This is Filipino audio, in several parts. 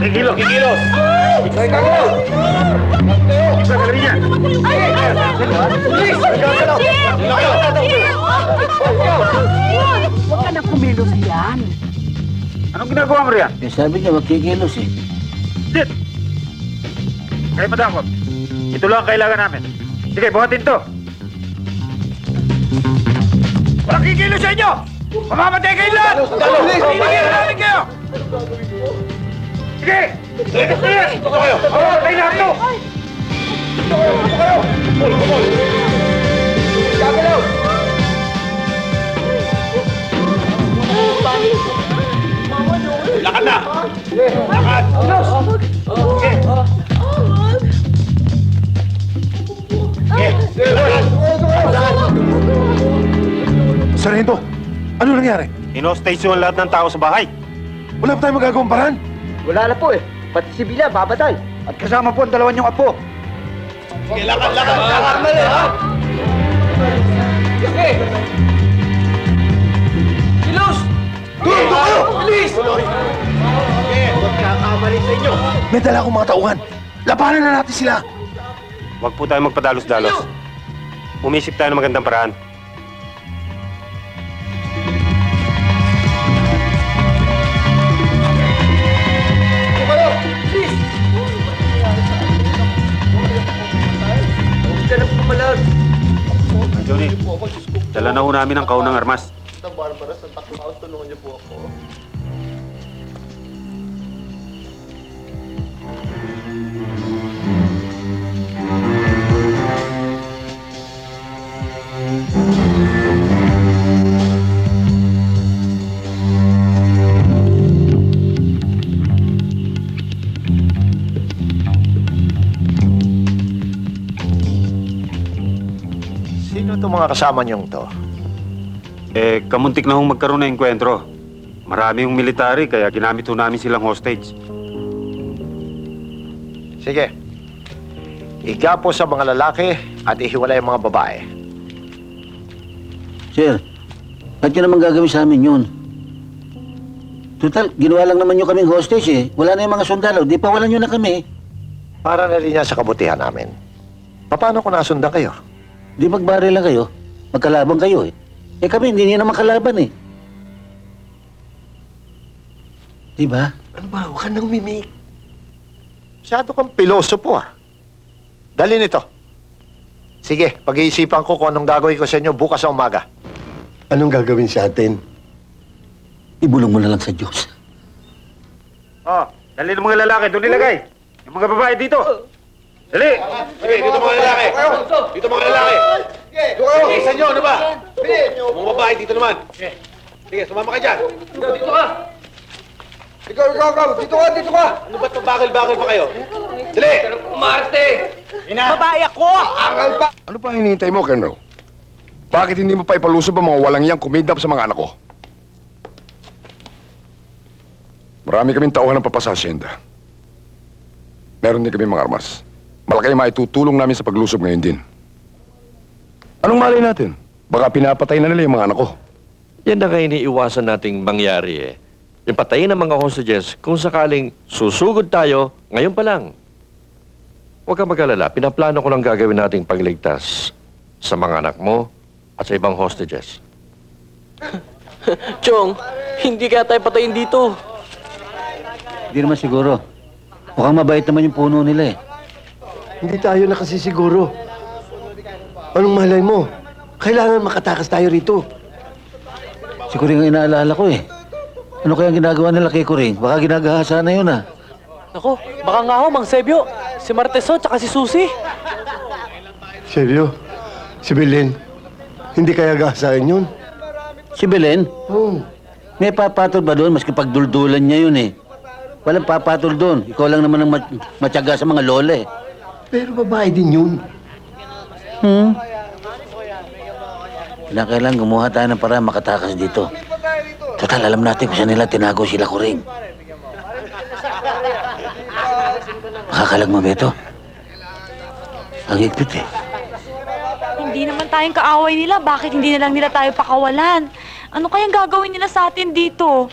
Kikilos! Kikilos! Kikilos! Isa ka rin yan! Huwag ka na kumilos yan. Anong ginagawa mo riyan? Eh, sabi niya, magkikilos eh. Sit! Kaya madamot. Ito lang ang kailangan namin. Sige, buhatin to. Walang kikilos sa inyo! Mamamatay kayo lahat! Pinigyan namin kayo! Sige! Sige! Sige! Ito kayo! Mamamatay lahat to! Ito kayo! Gagalaw! Lakad na! Lakad! Sige! Sargento, ano nangyari? Inostage yung lahat ng tao sa bahay. Wala pa tayong magagawang paraan. Wala na po eh. Pati si Bila, babatay. At kasama po ang dalawa niyong apo. Sige, lakad! Lakad! Lakad! Mali, ha? Sige! Kilos! Dito kayo! Bilis! Sige, huwag kakamali sa inyo. May dala akong mga tauhan. Labanan na natin sila. Huwag po tayo magpadalos-dalos. Umisip tayo ng magandang paraan. Johnny, dala na ho namin ang kaunang armas. Sino itong mga kasama niyong to? Eh, kamuntik na hong magkaroon ng enkwentro. Marami yung military, kaya ginamit ho namin silang hostage. Sige. Igapo sa mga lalaki at ihiwalay ang mga babae. Sir, ba't yun naman gagawin sa amin yun? Total, ginawa lang naman nyo kaming hostage eh. Wala na yung mga sundalo, di pa wala nyo na kami. Para na rin yan sa kabutihan namin. Paano kung nasundan kayo? Di magbari lang kayo, magkalaban kayo eh. Eh kami, hindi niyo naman kalaban eh. Di ba? Ano ba? Huwag ka nang mimik. Masyado kang pilosopo ah. Dali nito. Sige, pag-iisipan ko kung anong gagawin ko sa inyo bukas sa umaga. Anong gagawin sa atin? Ibulong mo na lang sa Diyos. Oh, dali ng mga lalaki. Doon nilagay. Yung mga babae dito. Dali! Sige, dito mga lalaki. Dito mga lalaki. Dito kayo. Isa nyo, ano ba? Mga babae dito naman. Sige, sumama ka dyan. Dito ka. Ikaw. Dito ka. Ano ba't mabakal-bakal pa kayo? Dali! Umarte! Babae ako! Ano pa hinihintay mo, Colonel? Bakit hindi mo pa ipalusob ang mga walang iyang kumidnap sa mga anak ko? Marami kaming tauhan ng papasa asyenda. Meron din kami mga armas. Malaki ang maitutulong namin sa paglusob ngayon din. Anong malay natin? Baka pinapatay na nila yung mga anak ko. Yan na nga iniiwasan nating mangyari eh. Yung patayin ng mga hostages kung sakaling susugod tayo ngayon pa lang. Huwag kang mag-alala, pinaplano ko lang gagawin nating pagligtas sa mga anak mo at sa ibang hostages. Chong, hindi kaya tayo patayin dito. Hindi naman siguro. Mukhang mabait naman yung puno nila eh. Hindi tayo nakasisiguro. Anong malay mo? Kailangan makatakas tayo rito. Si Kuring ang inaalala ko eh. Ano kaya ang ginagawa nila kay Kuring? Baka ginagahasa na yun ah. Nako, baka nga ho, Mang Sebio, si Marteso, tsaka si Susi. Seryo? Si Belen? Hindi kaya gasain yun? Si Belen? Oo. May papatol ba doon? Maski pagduldulan niya yun eh. Walang papatol doon. Ikaw lang naman ang matyaga sa mga lola eh. Pero babae din yun. Kailangan gumawa tayo ng paraan makatakas dito. Total, alam natin kung saan nila tinago sila Kuring. Makakalagma ba ito? Ang higpit eh. Hindi naman tayong kaaway nila. Bakit hindi na lang nila tayo pakawalan? Ano kayang gagawin nila sa atin dito?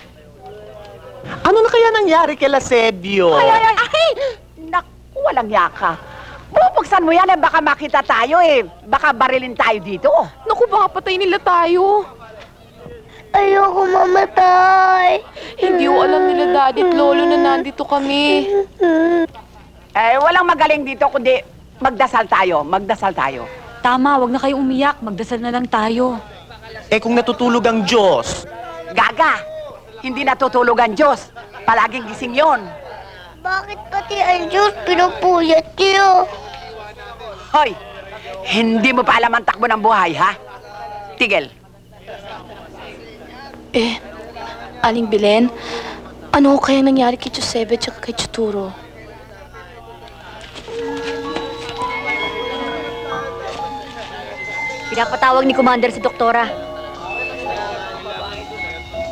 Ano na kaya nangyari kay Lasebio? Ay! Naku, walang yaka. Bubuksan mo yan baka makita tayo Baka barilin tayo dito. Naku, baka patay nila tayo. Ayoko mamatay. Hindi ko alam nila daddy at lolo na nandito kami. Walang magaling dito kundi magdasal tayo. Tama, wag na kayong umiyak. Magdasal na lang tayo. Kung natutulog ang Diyos. Gaga, hindi natutulog ang Diyos. Palaging gising yon. Bakit pati ang Diyos pinupuyat niyo? Hoy, hindi mo pa alam ang takbo ng buhay, ha? Tigil. Aling Belen, ano kaya nangyari kay Giuseppe at kay Chituro? Pinapatawag ni Commander si Doktora.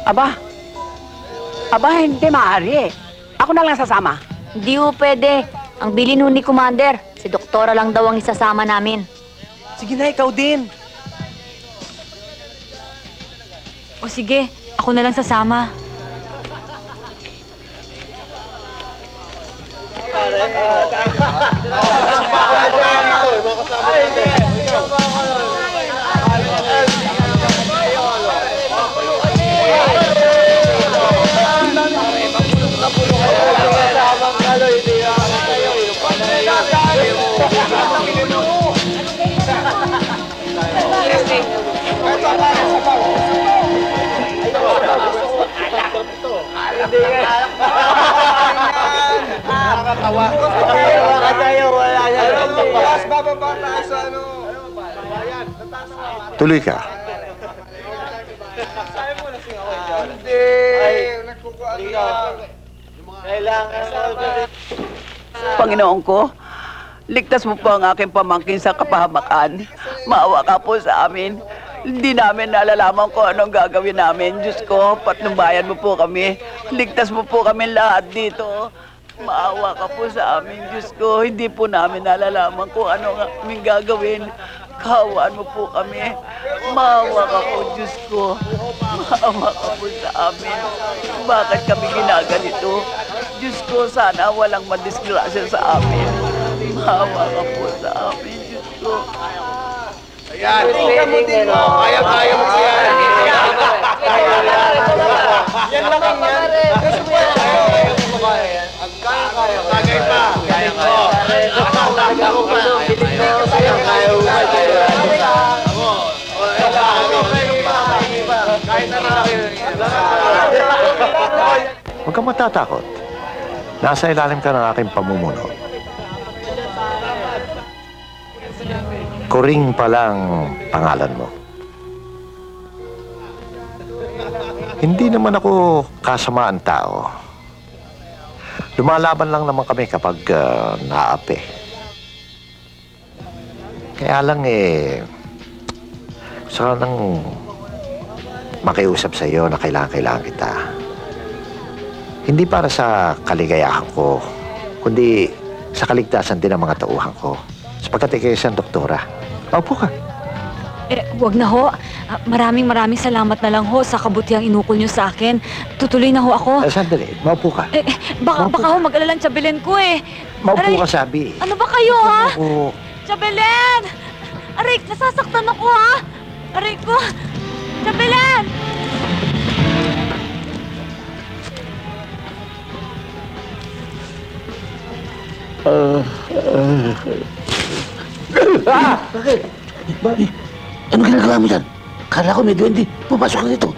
Aba, hindi maaari. Ako na lang sasama. Hindi ho pwede. Ang bilin ho ni Commander, si Doktora lang daw ang isasama namin. Sige na, ikaw din. O sige, ako na lang sasama. Tuloy ka. Panginoon ko, ligtas mo po ang aking pamangkin sa kapahamakan. Maawa ka po sa amin. Hindi namin nalalaman kung anong gagawin namin. Diyos ko, patnubayan mo po kami. Ligtas mo po kami lahat dito. Maawa ka po sa amin, Diyos ko. Hindi po namin nalalaman kung ano nga aming gagawin. Kawaan mo po kami. Maawa ka po, Diyos ko. Maawa ka po sa amin. Bakit kami ginaganito? Diyos ko, sana walang madisgrasya sa amin. Maawa ka po sa amin, Diyos ko. Ayan, gamutin mo. Kaya mo yan. Yan lang ang yan. Tagay pa. Kaya mo. Huwag kang matatakot. Nasa ilalim ka ng aking pamumuno. Kuring pa lang pangalan mo. Hindi naman ako kasamaan tao. Lumalaban lang naman kami kapag naapi. Kaya lang gusto ko nang makiusap sa iyo na kailangan kita. Hindi para sa kaligayahan ko, kundi sa kaligtasan din ng mga tauhan ko. Sapagkat ikaw isang doktora. Maupo ka. Wag na ho. Maraming salamat na lang ho sa kabutihang inukol niyo sa akin. Tutuloy na ho ako. Sandali, maupo ka. Baka ho mag-alala ang Chabelen ko Maupo ka, sabi. Ano ba kayo, ha? Maupo. Chabelen! Aray, nasasaktan ako, ha? Aray ko! Chabelen! Bakit? Ano ginagawa mo dyan? Kala ko may duwende. Pumasok ka dito.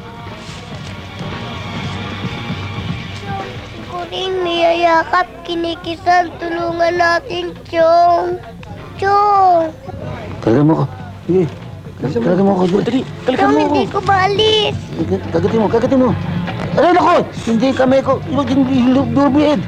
Kuring niyayakap, kinikisan, tulungan natin, Chong. Chong! Talaga mo ko. Sige. Talaga mo ko. Dali. Chong, hindi ko maalis. Kagatin mo. Aray, nako! Hindi kamay ko. Yung durbihin.